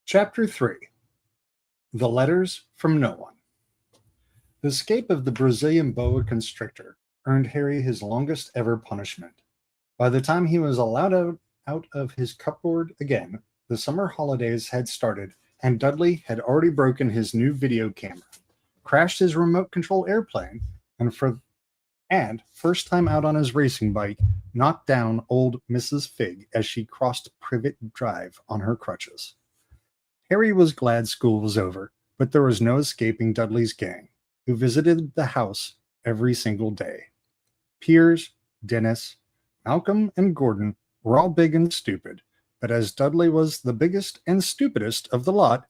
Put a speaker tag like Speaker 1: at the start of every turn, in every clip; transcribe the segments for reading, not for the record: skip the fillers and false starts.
Speaker 1: Chapter 3. The Letters from No One. The escape of the Brazilian boa constrictor earned Harry his longest ever punishment. By the time he was allowed out of his cupboard again, the summer holidays had started, and Dudley had already broken his new video camera, crashed his remote control airplane, and first time out on his racing bike, knocked down old Mrs. Fig as she crossed Privet Drive on her crutches. Harry was glad school was over, but there was no escaping Dudley's gang, who visited the house every single day. Piers, Dennis, Malcolm, and Gordon were all big and stupid, but as Dudley was the biggest and stupidest of the lot,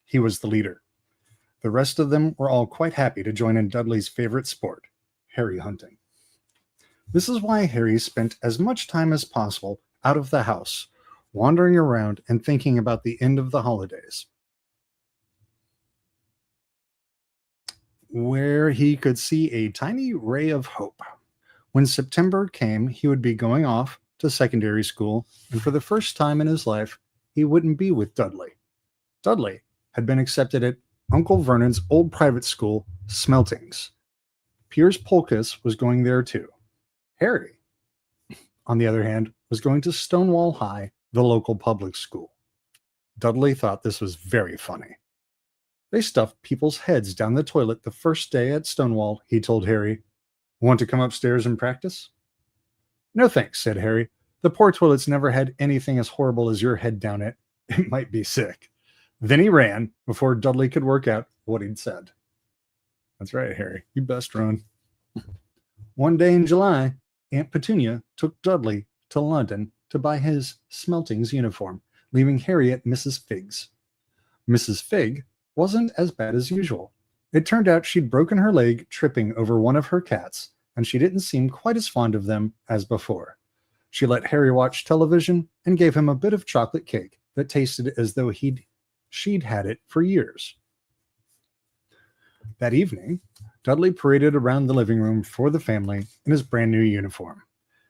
Speaker 1: he was the leader. The rest of them were all quite happy to join in Dudley's favorite sport, Harry hunting. This is why Harry spent as much time as possible out of the house, wandering around and thinking about the end of the holidays, where he could see a tiny ray of hope. When September came, he would be going off to secondary school, and for the first time in his life, he wouldn't be with Dudley. Dudley had been accepted at Uncle Vernon's old private school, Smeltings. Piers Polkiss was going there too. Harry, on the other hand, was going to Stonewall High, the local public school. Dudley thought this was very funny. They stuffed people's heads down the toilet the first day at Stonewall, he told Harry. Want to come upstairs and practice? No thanks, said Harry. The poor toilets never had anything as horrible as your head down it. It might be sick. Then he ran before Dudley could work out what he'd said. That's right, Harry. You best run. One day in July, Aunt Petunia took Dudley to London to buy his Smeltings uniform, leaving Harry at Mrs. Fig's. Mrs. Fig wasn't as bad as usual. It turned out she'd broken her leg tripping over one of her cats, and she didn't seem quite as fond of them as before. She let Harry watch television and gave him a bit of chocolate cake that tasted as though she'd had it for years. That evening, Dudley paraded around the living room for the family in his brand new uniform.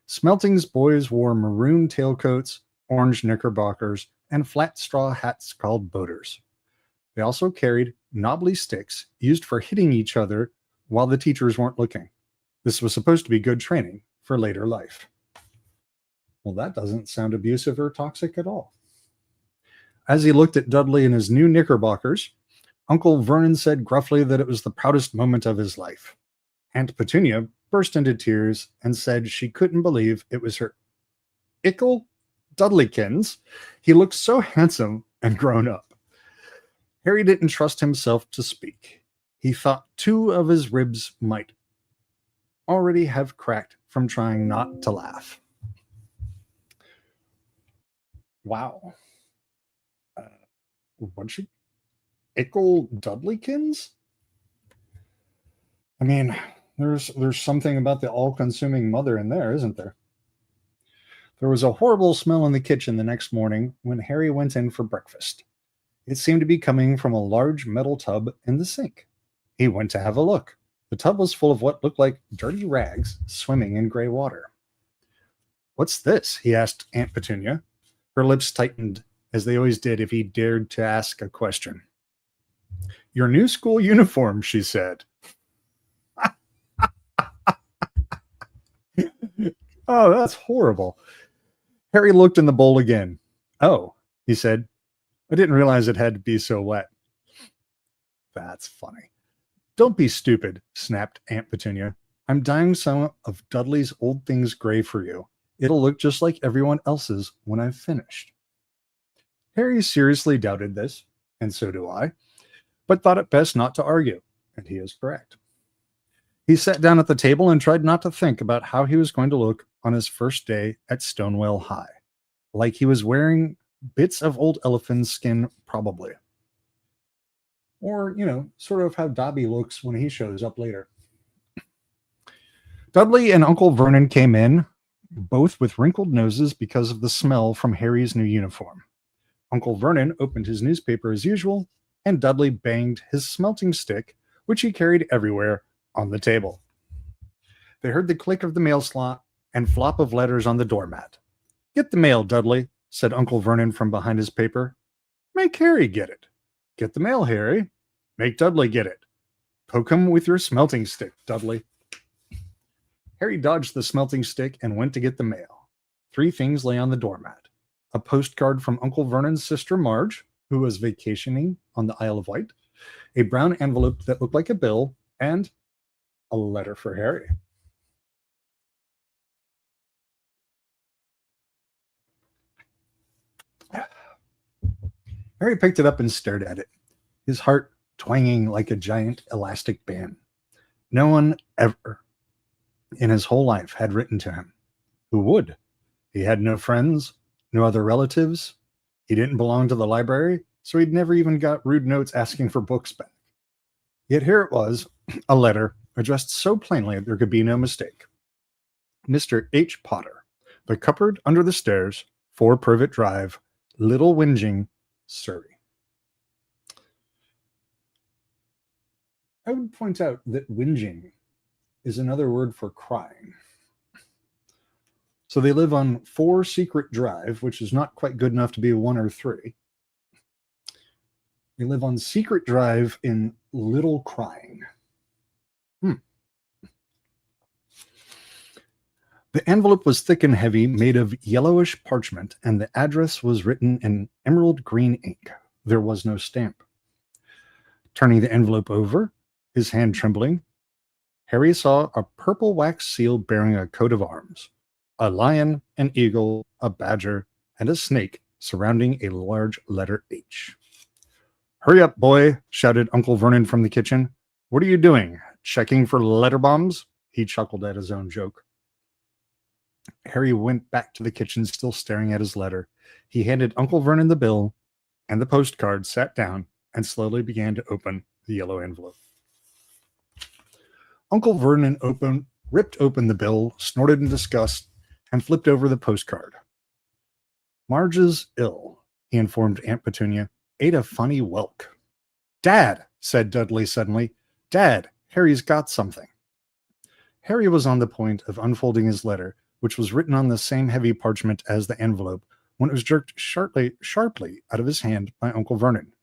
Speaker 1: Smelting's boys wore maroon tailcoats, orange knickerbockers, and flat straw hats called boaters. They also carried knobbly sticks used for hitting each other while the teachers weren't looking. This was supposed to be good training for later life. Well, that doesn't sound abusive or toxic at all. As he looked at Dudley in his new knickerbockers, Uncle Vernon said gruffly that it was the proudest moment of his life. Aunt Petunia burst into tears and said she couldn't believe it was her ickle Dudleykins. He looked so handsome and grown up. Harry didn't trust himself to speak. He thought 2 of his ribs might already have cracked from trying not to laugh. Wow. What'd she? Ickle Dudleykins? I mean, there's something about the all-consuming mother in there, isn't there? There was a horrible smell in the kitchen the next morning when Harry went in for breakfast. It seemed to be coming from a large metal tub in the sink. He went to have a look. The tub was full of what looked like dirty rags swimming in gray water. What's this? He asked Aunt Petunia. Her lips tightened, as they always did if he dared to ask a question. Your new school uniform, she said. Oh, that's horrible. Harry looked in the bowl again. Oh, he said. I didn't realize it had to be so wet. That's funny. Don't be stupid, snapped Aunt Petunia. I'm dyeing some of Dudley's old things gray for you. It'll look just like everyone else's when I've finished. Harry seriously doubted this, and so do I, but thought it best not to argue, and he is correct. He sat down at the table and tried not to think about how he was going to look on his first day at Stonewall High, like he was wearing bits of old elephant's skin, probably. Or, sort of how Dobby looks when he shows up later. Dudley and Uncle Vernon came in, both with wrinkled noses because of the smell from Harry's new uniform. Uncle Vernon opened his newspaper as usual, and Dudley banged his smelting stick, which he carried everywhere, on the table. They heard the click of the mail slot and flop of letters on the doormat. Get the mail, Dudley, said Uncle Vernon from behind his paper. Make Harry get it. Get the mail, Harry. Make Dudley get it. Poke him with your smelting stick, Dudley. Harry dodged the smelting stick and went to get the mail. 3 things lay on the doormat. A postcard from Uncle Vernon's sister Marge, who was vacationing on the Isle of Wight, a brown envelope that looked like a bill, and a letter for Harry. Harry picked it up and stared at it, his heart twanging like a giant elastic band. No one ever in his whole life had written to him. Who would? He had no friends, no other relatives. He didn't belong to the library, so he'd never even got rude notes asking for books back. Yet here it was, a letter addressed so plainly there could be no mistake. Mr. H. Potter, The Cupboard Under the Stairs, 4 Privet Drive, Little Whinging, Surrey. I would point out that whinging is another word for crying. So they live on 4 Secret Drive, which is not quite good enough to be 1 or 3. They live on Secret Drive in Little Crying. The envelope was thick and heavy, made of yellowish parchment, and the address was written in emerald green ink. There was no stamp. Turning the envelope over, his hand trembling, Harry saw a purple wax seal bearing a coat of arms, a lion, an eagle, a badger, and a snake surrounding a large letter H. "Hurry up, boy," shouted Uncle Vernon from the kitchen. "What are you doing? Checking for letter bombs?" He chuckled at his own joke. Harry went back to the kitchen, still staring at his letter. He handed Uncle Vernon the bill and the postcard, sat down, and slowly began to open the yellow envelope. Uncle Vernon ripped open the bill, snorted in disgust, and flipped over the postcard. "Marge is ill," he informed Aunt Petunia. "Ate a funny whelk." "Dad," said Dudley suddenly. "Dad, Harry's got something." Harry was on the point of unfolding his letter, which was written on the same heavy parchment as the envelope, when it was jerked sharply out of his hand by Uncle Vernon.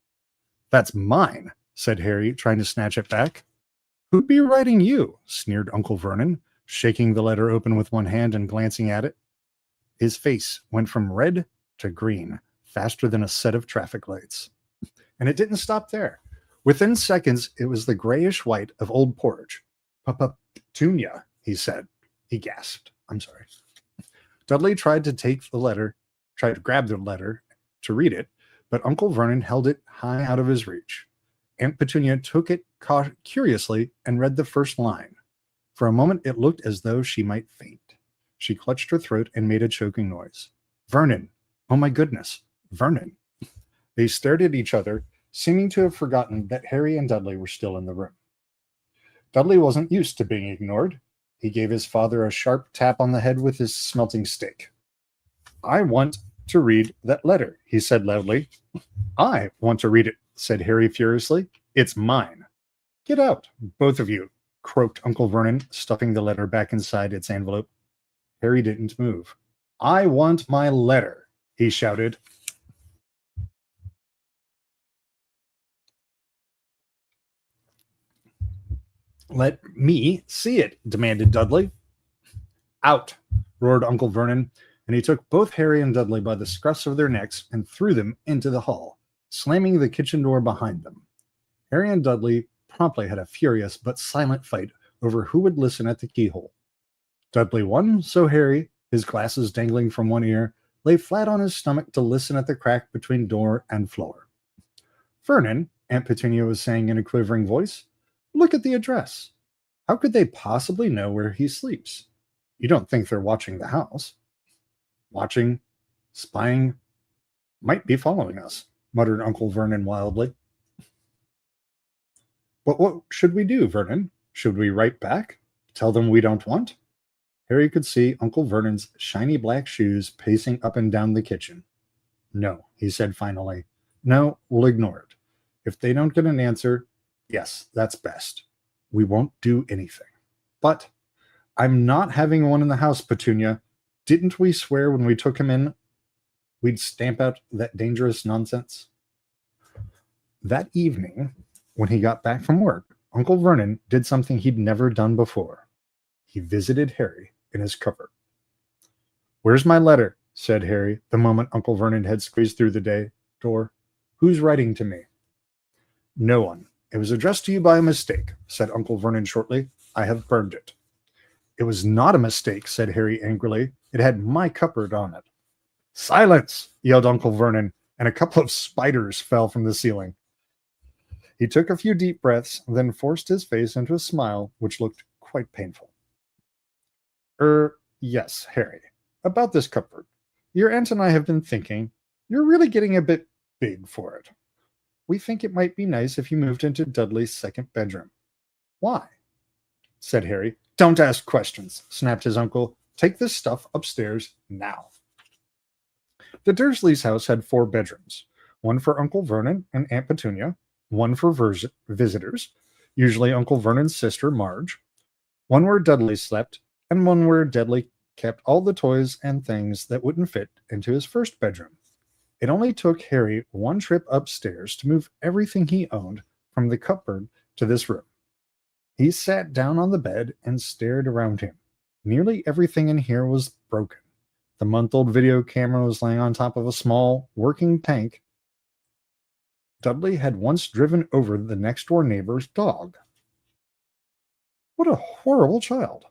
Speaker 1: "That's mine," said Harry, trying to snatch it back. "Who'd be writing you?" sneered Uncle Vernon, shaking the letter open with one hand and glancing at it. His face went from red to green faster than a set of traffic lights. And it didn't stop there. Within seconds, it was the grayish white of old porridge. "Petunia," he said. He gasped. I'm sorry. Dudley tried to grab the letter to read it, but Uncle Vernon held it high out of his reach. Aunt Petunia took it curiously and read the first line. For a moment, it looked as though she might faint. She clutched her throat and made a choking noise. "Vernon! Oh my goodness! Vernon!" They stared at each other, seeming to have forgotten that Harry and Dudley were still in the room. Dudley wasn't used to being ignored. He gave his father a sharp tap on the head with his smelting stick. "I want to read that letter," he said loudly. "I want to read it," said Harry furiously. "It's mine." "Get out, both of you," croaked Uncle Vernon, stuffing the letter back inside its envelope. Harry didn't move. "I want my letter," he shouted. "Let me see it," demanded Dudley. "Out," roared Uncle Vernon, and he took both Harry and Dudley by the scruffs of their necks and threw them into the hall, slamming the kitchen door behind them. Harry and Dudley promptly had a furious but silent fight over who would listen at the keyhole. Dudley won, so Harry, his glasses dangling from one ear, lay flat on his stomach to listen at the crack between door and floor. "Vernon," Aunt Petunia was saying in a quivering voice, "look at the address. How could they possibly know where he sleeps? You don't think they're watching the house?" "Watching, spying, might be following us," muttered Uncle Vernon wildly. "But what should we do, Vernon? Should we write back? Tell them we don't want?" Harry could see Uncle Vernon's shiny black shoes pacing up and down the kitchen. "No," he said finally. "No, we'll ignore it. If they don't get an answer, yes, that's best. We won't do anything." "But I'm not having one in the house, Petunia. Didn't we swear when we took him in we'd stamp out that dangerous nonsense?" That evening, when he got back from work, Uncle Vernon did something he'd never done before. He visited Harry in his cupboard. "Where's my letter?" said Harry, the moment Uncle Vernon had squeezed through the door. "Who's writing to me?" "No one. It was addressed to you by a mistake," said Uncle Vernon shortly. "I have burned it." "It was not a mistake," said Harry angrily. "It had my cupboard on it." "Silence!" yelled Uncle Vernon, and a couple of spiders fell from the ceiling. He took a few deep breaths, then forced his face into a smile which looked quite painful. Yes, Harry. About this cupboard. Your aunt and I have been thinking you're really getting a bit big for it. We think it might be nice if you moved into Dudley's second bedroom." "Why?" said Harry. "Don't ask questions," snapped his uncle. "Take this stuff upstairs now." The Dursleys' house had 4 bedrooms, one for Uncle Vernon and Aunt Petunia, one for visitors, usually Uncle Vernon's sister, Marge, one where Dudley slept, and one where Dudley kept all the toys and things that wouldn't fit into his first bedroom. It only took Harry one trip upstairs to move everything he owned from the cupboard to this room. He sat down on the bed and stared around him. Nearly everything in here was broken. The month-old video camera was laying on top of a small, working tank. Dudley had once driven over the next-door neighbor's dog. What a horrible child.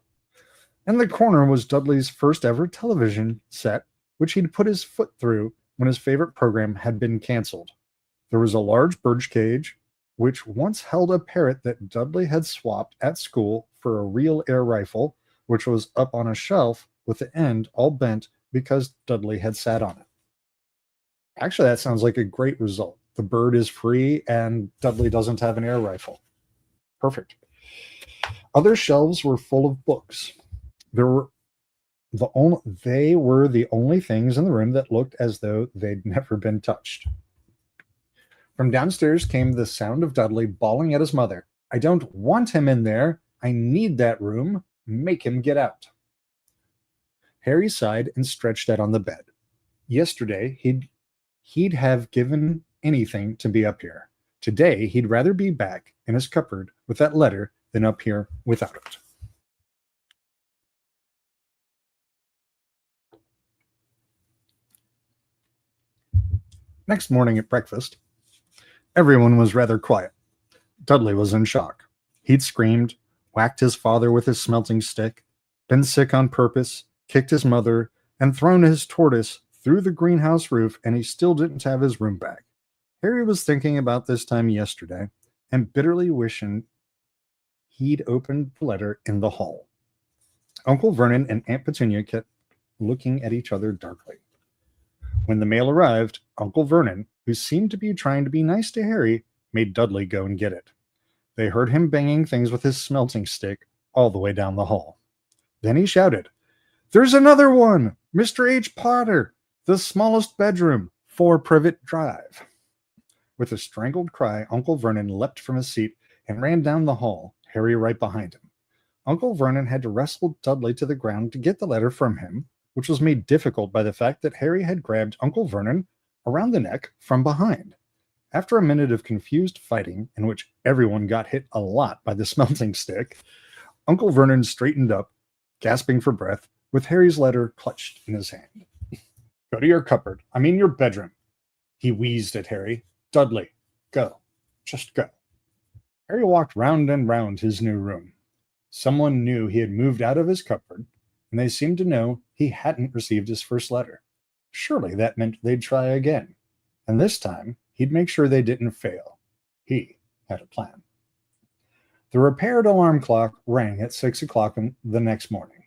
Speaker 1: In the corner was Dudley's first-ever television set, which he'd put his foot through when his favorite program had been canceled. There was a large bird cage, which once held a parrot that Dudley had swapped at school for a real air rifle, which was up on a shelf with the end all bent because Dudley had sat on it. Actually, that sounds like a great result. The bird is free and Dudley doesn't have an air rifle. Perfect. Other shelves were full of books. They were the only things in the room that looked as though they'd never been touched. From downstairs came the sound of Dudley bawling at his mother. "I don't want him in there. I need that room. Make him get out." Harry sighed and stretched out on the bed. Yesterday, he'd have given anything to be up here. Today, he'd rather be back in his cupboard with that letter than up here without it. Next morning at breakfast, everyone was rather quiet. Dudley was in shock. He'd screamed, whacked his father with his smelting stick, been sick on purpose, kicked his mother, and thrown his tortoise through the greenhouse roof, and he still didn't have his room back. Harry was thinking about this time yesterday and bitterly wishing he'd opened the letter in the hall. Uncle Vernon and Aunt Petunia kept looking at each other darkly. When the mail arrived, Uncle Vernon, who seemed to be trying to be nice to Harry, made Dudley go and get it. They heard him banging things with his smelting stick all the way down the hall. Then he shouted, "There's another one! Mr. H. Potter! The smallest bedroom, 4 Privet Drive." With a strangled cry, Uncle Vernon leapt from his seat and ran down the hall, Harry right behind him. Uncle Vernon had to wrestle Dudley to the ground to get the letter from him, which was made difficult by the fact that Harry had grabbed Uncle Vernon around the neck from behind. After a minute of confused fighting, in which everyone got hit a lot by the smelting stick, Uncle Vernon straightened up, gasping for breath, with Harry's letter clutched in his hand. "Go to your cupboard. I mean your bedroom." He wheezed at Harry. "Dudley, go. Just go." Harry walked round and round his new room. Someone knew he had moved out of his cupboard, and they seemed to know he hadn't received his first letter. Surely that meant they'd try again. And this time, he'd make sure they didn't fail. He had a plan. The repaired alarm clock rang at 6 o'clock the next morning.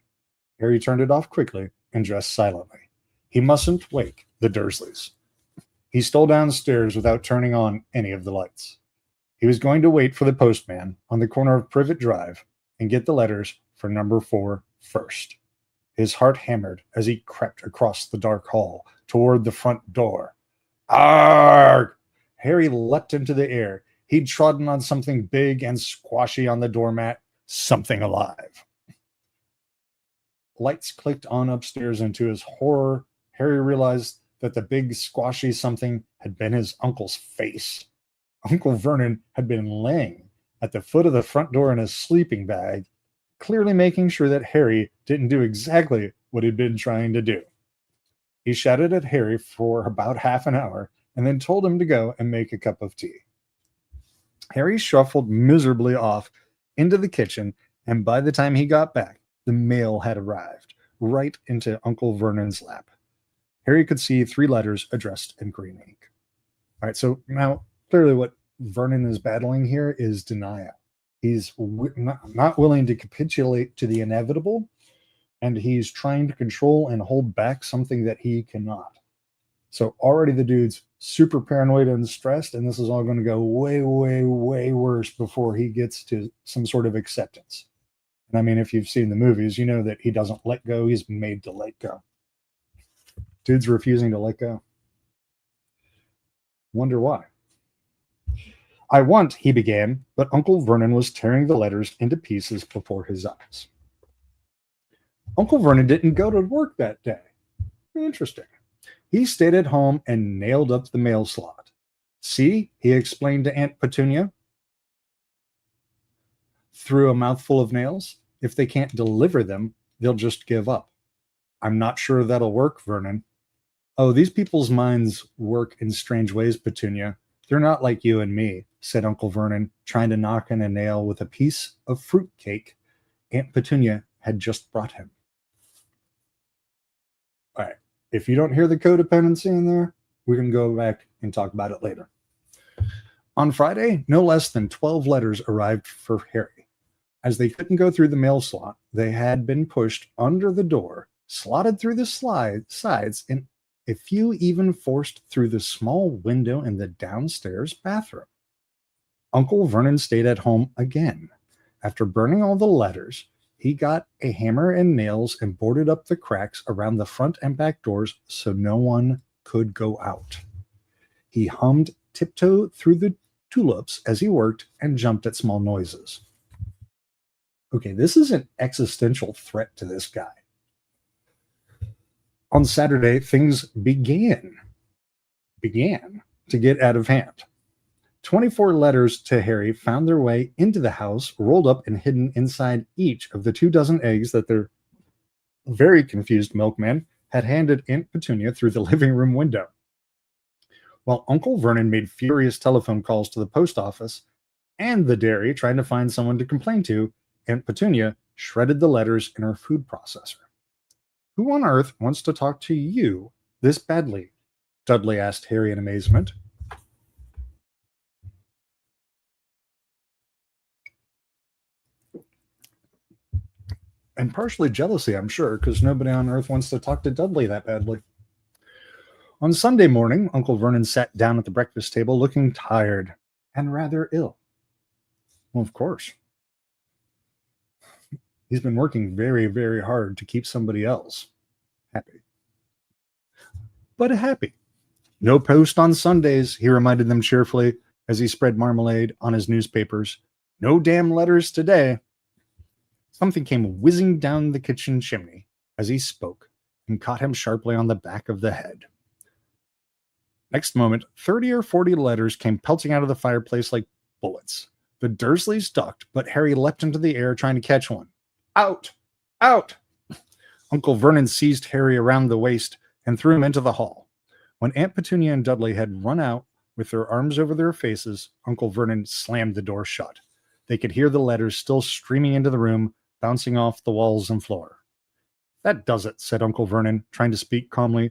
Speaker 1: Harry turned it off quickly and dressed silently. He mustn't wake the Dursleys. He stole downstairs without turning on any of the lights. He was going to wait for the postman on the corner of Privet Drive and get the letters for number 4 first. His heart hammered as he crept across the dark hall toward the front door. Arg! Harry leapt into the air. He'd trodden on something big and squashy on the doormat, something alive. Lights clicked on upstairs, and to his horror, Harry realized that the big squashy something had been his uncle's face. Uncle Vernon had been laying at the foot of the front door in a sleeping bag, clearly making sure that Harry didn't do exactly what he'd been trying to do. He shouted at Harry for about half an hour and then told him to go and make a cup of tea. Harry shuffled miserably off into the kitchen, and by the time he got back, the mail had arrived right into Uncle Vernon's lap. Harry could see 3 letters addressed in green ink. All right, so now clearly what Vernon is battling here is denial. He's not willing to capitulate to the inevitable, and he's trying to control and hold back something that he cannot. So already the dude's super paranoid and stressed, and this is all going to go way, way, way worse before he gets to some sort of acceptance. And I mean, if you've seen the movies, you know that he doesn't let go. He's made to let go. Dude's refusing to let go. Wonder why. I want, he began, but Uncle Vernon was tearing the letters into pieces before his eyes. Uncle Vernon didn't go to work that day. Interesting. He stayed at home and nailed up the mail slot. See, he explained to Aunt Petunia through a mouthful of nails, if they can't deliver them, they'll just give up. I'm not sure that'll work, Vernon. Oh, these people's minds work in strange ways, Petunia. They're not like you and me, said Uncle Vernon, trying to knock in a nail with a piece of fruit cake Aunt Petunia had just brought him. All right. If you don't hear the codependency in there, we can go back and talk about it later. On Friday, no less than 12 letters arrived for Harry. As they couldn't go through the mail slot, they had been pushed under the door, slotted through the sides, and a few even forced through the small window in the downstairs bathroom. Uncle Vernon stayed at home again. After burning all the letters, he got a hammer and nails and boarded up the cracks around the front and back doors so no one could go out. He hummed Tiptoe Through the Tulips as he worked and jumped at small noises. Okay, this is an existential threat to this guy. On Saturday, things began to get out of hand. 24 letters to Harry found their way into the house, rolled up and hidden inside each of the 24 eggs that their very confused milkman had handed Aunt Petunia through the living room window. While Uncle Vernon made furious telephone calls to the post office and the dairy trying to find someone to complain to, Aunt Petunia shredded the letters in her food processor. Who on earth wants to talk to you this badly? Dudley asked Harry in amazement. And partially jealousy, I'm sure, because nobody on earth wants to talk to Dudley that badly. On Sunday morning, Uncle Vernon sat down at the breakfast table looking tired and rather ill. Well, of course. He's been working very, very hard to keep somebody else happy. But happy. No post on Sundays, he reminded them cheerfully as he spread marmalade on his newspapers. No damn letters today. Something came whizzing down the kitchen chimney as he spoke and caught him sharply on the back of the head. Next moment, 30 or 40 letters came pelting out of the fireplace like bullets. The Dursleys ducked, but Harry leapt into the air trying to catch one. Out! Out! Uncle Vernon seized Harry around the waist and threw him into the hall. When Aunt Petunia and Dudley had run out with their arms over their faces, Uncle Vernon slammed the door shut. They could hear the letters still streaming into the room, bouncing off the walls and floor. That does it, said Uncle Vernon, trying to speak calmly,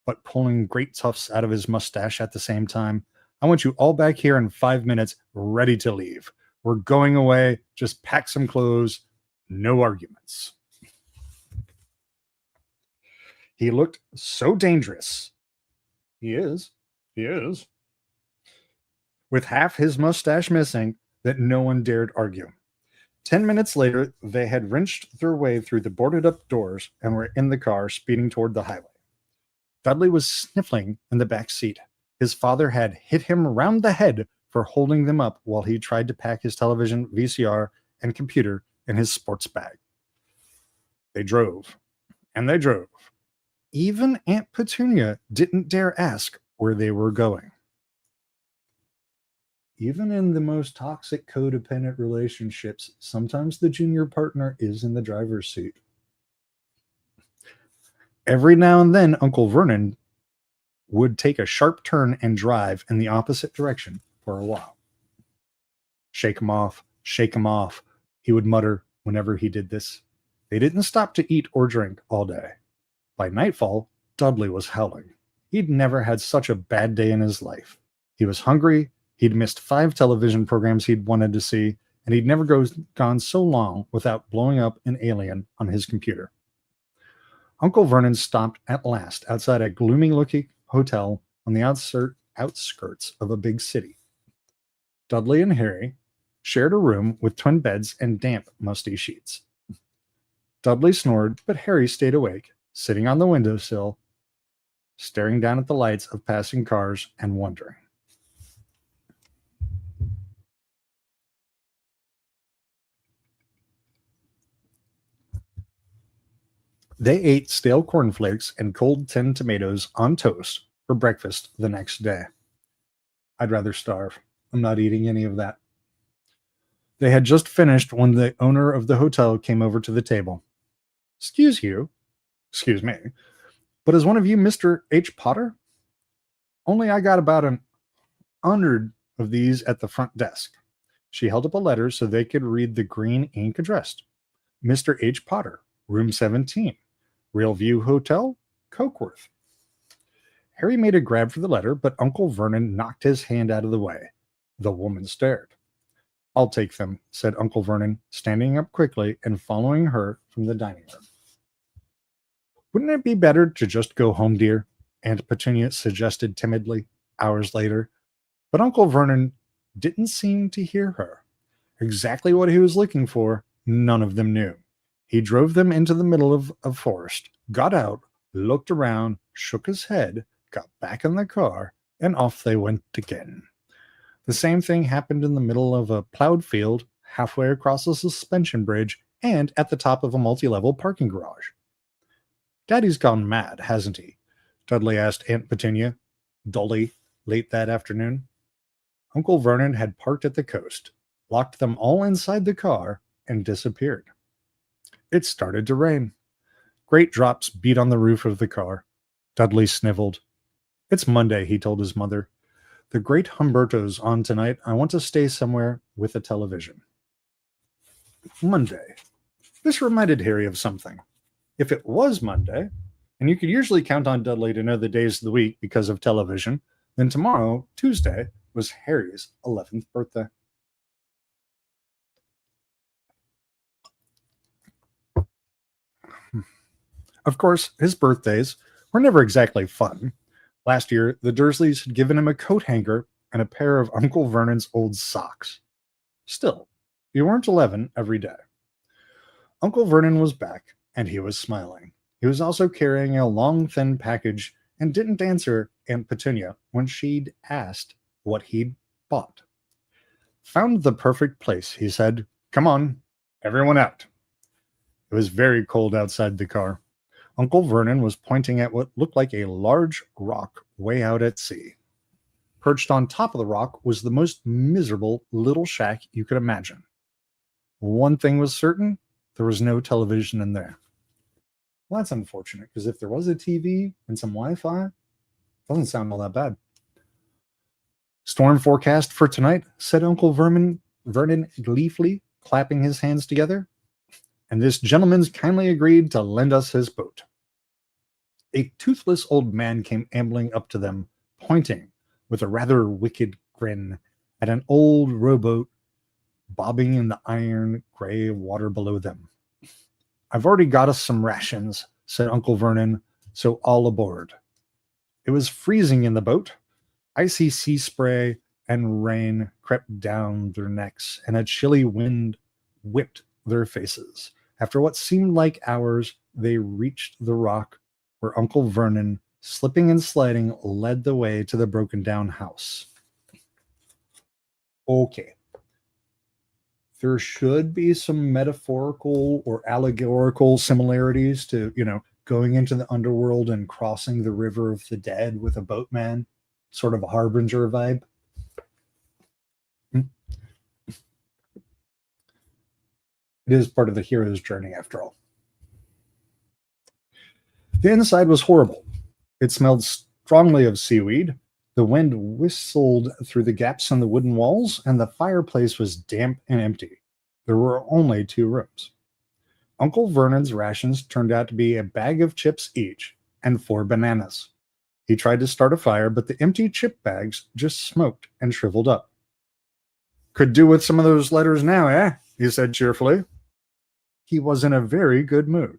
Speaker 1: but pulling great tufts out of his mustache at the same time. I want you all back here in 5 minutes, ready to leave. We're going away. Just pack some clothes. No arguments. He looked so dangerous. He is. With half his mustache missing, that no one dared argue. 10 minutes later, they had wrenched their way through the boarded-up doors and were in the car, speeding toward the highway. Dudley was sniffling in the back seat. His father had hit him round the head for holding them up while he tried to pack his television, VCR, and computer in his sports bag. They drove, and they drove. Even Aunt Petunia didn't dare ask where they were going. Even in the most toxic codependent relationships, sometimes the junior partner is in the driver's seat. Every now and then, Uncle Vernon would take a sharp turn and drive in the opposite direction for a while. Shake 'em off, he would mutter whenever he did this. They didn't stop to eat or drink all day. By nightfall, Dudley was howling. He'd never had such a bad day in his life. He was hungry, he'd missed 5 television programs he'd wanted to see, and he'd never gone so long without blowing up an alien on his computer. Uncle Vernon stopped at last outside a gloomy-looking hotel on the outskirts of a big city. Dudley and Harry shared a room with twin beds and damp, musty sheets. Dudley snored, but Harry stayed awake, sitting on the windowsill, staring down at the lights of passing cars and wondering. They ate stale cornflakes and cold tinned tomatoes on toast for breakfast the next day. I'd rather starve. I'm not eating any of that. They had just finished when the owner of the hotel came over to the table. Excuse me, but is one of you Mr. H. Potter? Only I got about 100 of these at the front desk. She held up a letter so they could read the green ink addressed. Mr. H. Potter, room 17, Real View Hotel, Cokeworth. Harry made a grab for the letter, but Uncle Vernon knocked his hand out of the way. The woman stared. I'll take them, said Uncle Vernon, standing up quickly and following her from the dining room. Wouldn't it be better to just go home, dear? Aunt Petunia suggested timidly, hours later. But Uncle Vernon didn't seem to hear her. Exactly what he was looking for, none of them knew. He drove them into the middle of a forest, got out, looked around, shook his head, got back in the car, and off they went again. The same thing happened in the middle of a plowed field, halfway across a suspension bridge, and at the top of a multi-level parking garage. Daddy's gone mad, hasn't he? Dudley asked Aunt Petunia, dully, late that afternoon. Uncle Vernon had parked at the coast, locked them all inside the car, and disappeared. It started to rain. Great drops beat on the roof of the car. Dudley sniveled. It's Monday, he told his mother. The great Humberto's on tonight. I want to stay somewhere with a television. Monday. This reminded Harry of something. If it was Monday, and you could usually count on Dudley to know the days of the week because of television, then tomorrow, Tuesday, was Harry's 11th birthday. Of course, his birthdays were never exactly fun. Last year, the Dursleys had given him a coat hanger and a pair of Uncle Vernon's old socks. Still, you weren't 11 every day. Uncle Vernon was back, and he was smiling. He was also carrying a long, thin package and didn't answer Aunt Petunia when she'd asked what he'd bought. Found the perfect place, he said. Come on, everyone out. It was very cold outside the car. Uncle Vernon was pointing at what looked like a large rock way out at sea. Perched on top of the rock was the most miserable little shack you could imagine. One thing was certain, there was no television in there. Well, that's unfortunate, because if there was a TV and some Wi-Fi, doesn't sound all that bad. Storm forecast for tonight, said Uncle Vernon gleefully, clapping his hands together. And this gentleman's kindly agreed to lend us his boat. A toothless old man came ambling up to them, pointing with a rather wicked grin at an old rowboat bobbing in the iron gray water below them. I've already got us some rations, said Uncle Vernon, so all aboard. It was freezing in the boat. Icy sea spray and rain crept down their necks, and a chilly wind whipped their faces. After what seemed like hours, they reached the rock where Uncle Vernon, slipping and sliding, led the way to the broken-down house. Okay. There should be some metaphorical or allegorical similarities to, going into the underworld and crossing the river of the dead with a boatman, sort of a harbinger vibe. It is part of the hero's journey, after all. The inside was horrible. It smelled strongly of seaweed. The wind whistled through the gaps in the wooden walls, and the fireplace was damp and empty. There were only 2 rooms. Uncle Vernon's rations turned out to be a bag of chips each and 4 bananas. He tried to start a fire, but the empty chip bags just smoked and shriveled up. "Could do with some of those letters now, eh?" he said cheerfully. He was in a very good mood.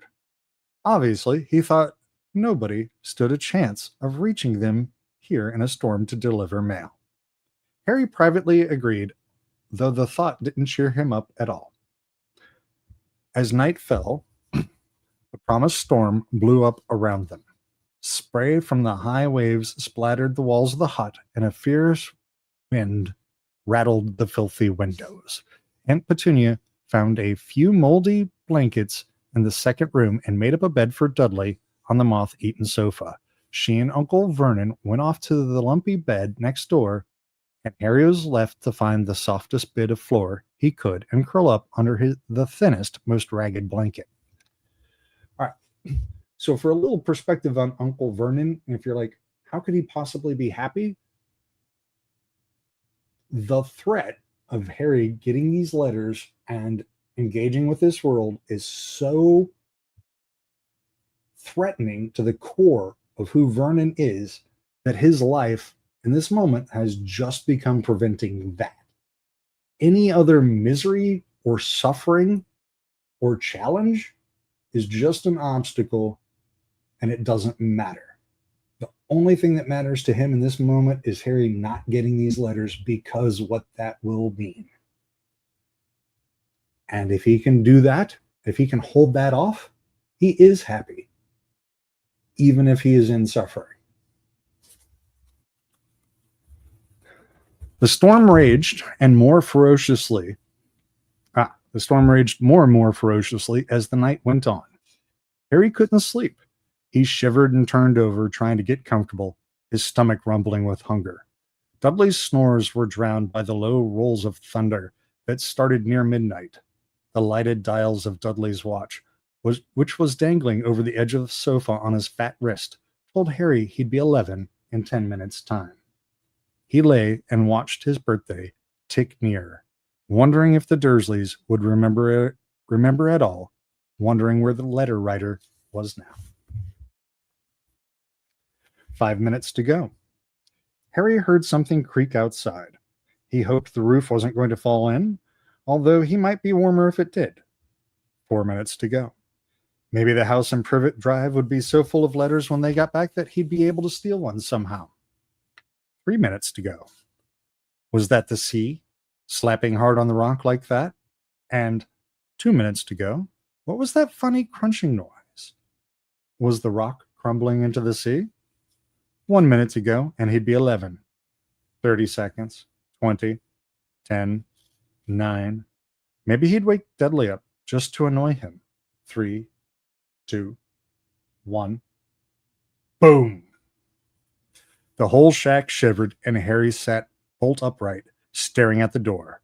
Speaker 1: Obviously, he thought nobody stood a chance of reaching them here in a storm to deliver mail. Harry privately agreed, though the thought didn't cheer him up at all. As night fell, the promised storm blew up around them. Spray from the high waves splattered the walls of the hut, and a fierce wind rattled the filthy windows. Aunt Petunia found a few moldy blankets in the second room and made up a bed for Dudley on the moth-eaten sofa. She and Uncle Vernon went off to the lumpy bed next door, and Harry was left to find the softest bit of floor he could and curl up under the thinnest, most ragged blanket. All right. So for a little perspective on Uncle Vernon, if you're like, how could he possibly be happy? The threat of Harry getting these letters and engaging with this world is so threatening to the core of who Vernon is that his life in this moment has just become preventing that. Any other misery or suffering or challenge is just an obstacle, and it doesn't matter. The only thing that matters to him in this moment is Harry not getting these letters, because what that will mean. And if he can do that, if he can hold that off, he is happy, even if he is in suffering. The storm raged more and more ferociously as the night went on. Harry couldn't sleep. He shivered and turned over, trying to get comfortable, his stomach rumbling with hunger. Dudley's snores were drowned by the low rolls of thunder that started near midnight. The lighted dials of Dudley's watch, which was dangling over the edge of the sofa on his fat wrist, told Harry he'd be 11 in 10 minutes' time. He lay and watched his birthday tick nearer, wondering if the Dursleys would remember at all, wondering where the letter writer was now. 5 minutes to go. Harry heard something creak outside. He hoped the roof wasn't going to fall in, although he might be warmer if it did. 4 minutes to go. Maybe the house in Privet Drive would be so full of letters when they got back that he'd be able to steal one somehow. 3 minutes to go. Was that the sea slapping hard on the rock like that? And 2 minutes to go. What was that funny crunching noise? Was the rock crumbling into the sea? 1 minute to go, and he'd be 11. 30 seconds. 20. 10. 9. Maybe he'd wake Dudley up just to annoy him. 3, 2, 1. Boom! The whole shack shivered, and Harry sat bolt upright, staring at the door.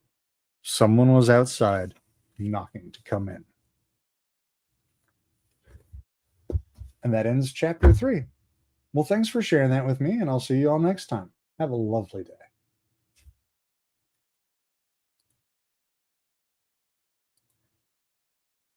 Speaker 1: Someone was outside, knocking to come in. And that ends chapter 3. Well, thanks for sharing that with me, and I'll see you all next time. Have a lovely day.